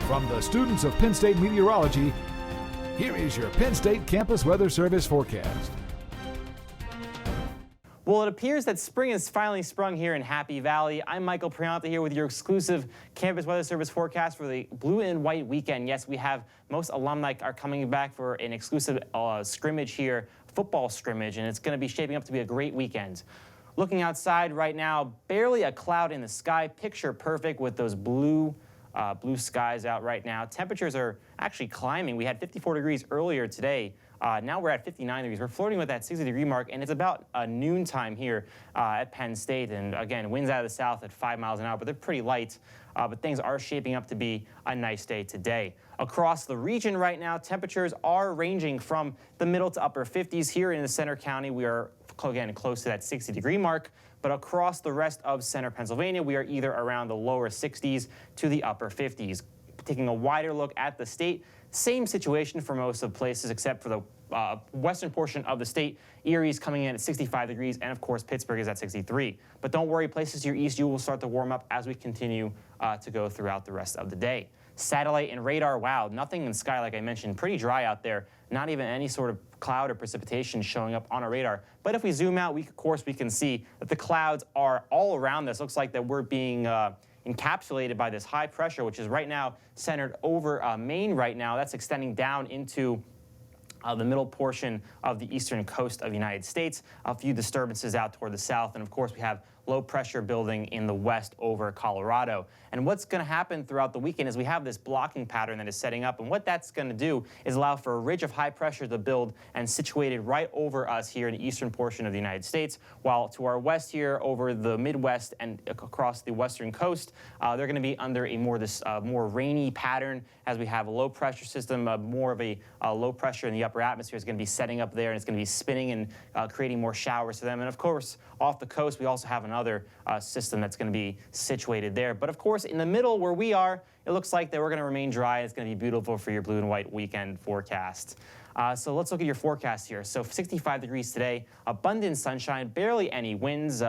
From the students of Penn State Meteorology, here is your Penn State Campus Weather Service forecast. Well, it appears that spring has finally sprung here in Happy Valley. I'm Michael Priante here with your exclusive Campus Weather Service forecast for the blue and white weekend. Yes, we have most alumni are coming back for an exclusive scrimmage here, football scrimmage, and it's going to be shaping up to be a great weekend. Looking outside right now, barely a cloud in the sky, picture perfect with those blue skies out right now. Temperatures are actually climbing. We had 54 degrees earlier today. Now we're at 59 degrees. We're flirting with that 60-degree mark, and it's about noon time here at Penn State. And again, winds out of the south at 5 miles an hour, but they're pretty light. But things are shaping up to be a nice day today. Across the region right now, temperatures are ranging from the middle to upper 50s. Here in the center county, we are, again, close to that 60-degree mark. But across the rest of center Pennsylvania, we are either around the lower 60s to the upper 50s. Taking a wider look at the state, same situation for most of places except for the western portion of the state. Erie's coming in at 65 degrees, and of course Pittsburgh is at 63. But don't worry, places to your east, you will start to warm up as we continue to go throughout the rest of the day. Satellite and radar, wow, nothing in the sky like I mentioned, pretty dry out there. Not even any sort of cloud or precipitation showing up on our radar. But if we zoom out, of course we can see that the clouds are all around us. Looks like that we're being encapsulated by this high pressure, which is right now centered over Maine right now. That's extending down into the middle portion of the eastern coast of the United States. A few disturbances out toward the south, and of course we have low pressure building in the west over Colorado. And what's going to happen throughout the weekend is we have this blocking pattern that is setting up, and what that's going to do is allow for a ridge of high pressure to build and situated right over us here in the eastern portion of the United States, while to our west here over the Midwest and across the western coast, they're going to be under a more rainy pattern as we have a low pressure system, more of a low pressure in the upper atmosphere is going to be setting up there, and it's going to be spinning and creating more showers to them. And of course, off the coast, we also have another system that's going to be situated there. But of course, in the middle where we are, it looks like that we're going to remain dry. It's going to be beautiful for your blue and white weekend forecast. So let's look at your forecast here. So 65 degrees today, abundant sunshine, barely any winds,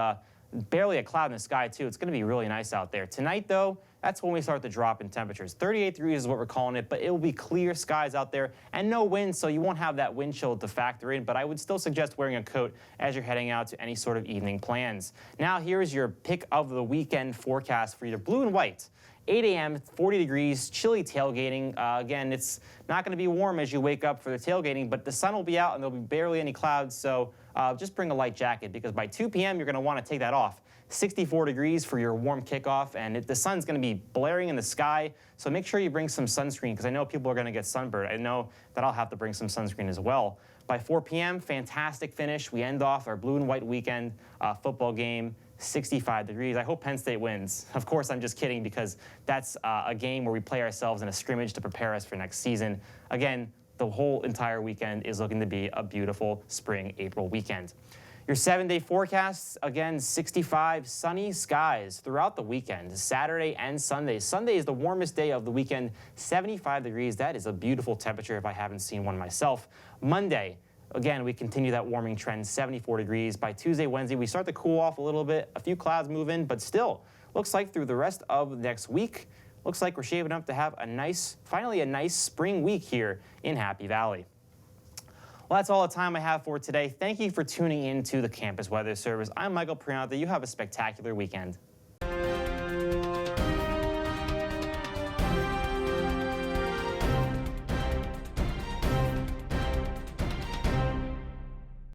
barely a cloud in the sky too. It's going to be really nice out there. Tonight though, that's when we start to drop in temperatures. 38 degrees is what we're calling it, but it will be clear skies out there and no wind, so you won't have that wind chill to factor in, but I would still suggest wearing a coat as you're heading out to any sort of evening plans. Now here's your pick of the weekend forecast for either blue and white. 8 a.m., 40 degrees, chilly tailgating. Again, it's not going to be warm as you wake up for the tailgating, but the sun will be out and there'll be barely any clouds, so just bring a light jacket because by 2 p.m. you're going to want to take that off. 64 degrees for your warm kickoff, and the sun's going to be blaring in the sky, so make sure you bring some sunscreen because I know people are going to get sunburned. I know that I'll have to bring some sunscreen as well. By 4 p.m., fantastic finish. We end off our blue and white weekend football game. 65 degrees. I hope Penn State wins. Of course, I'm just kidding because that's a game where we play ourselves in a scrimmage to prepare us for next season. Again, the whole entire weekend is looking to be a beautiful spring April weekend. Your 7-day forecasts, again, 65 sunny skies throughout the weekend, Saturday and Sunday. Sunday is the warmest day of the weekend, 75 degrees. That is a beautiful temperature if I haven't seen one myself. Monday, again, we continue that warming trend, 74 degrees. By Tuesday, Wednesday, we start to cool off a little bit. A few clouds move in, but still, looks like through the rest of next week, looks like we're shaping up to have finally a nice spring week here in Happy Valley. Well, that's all the time I have for today. Thank you for tuning in to the Campus Weather Service. I'm Michael Priante. You have a spectacular weekend.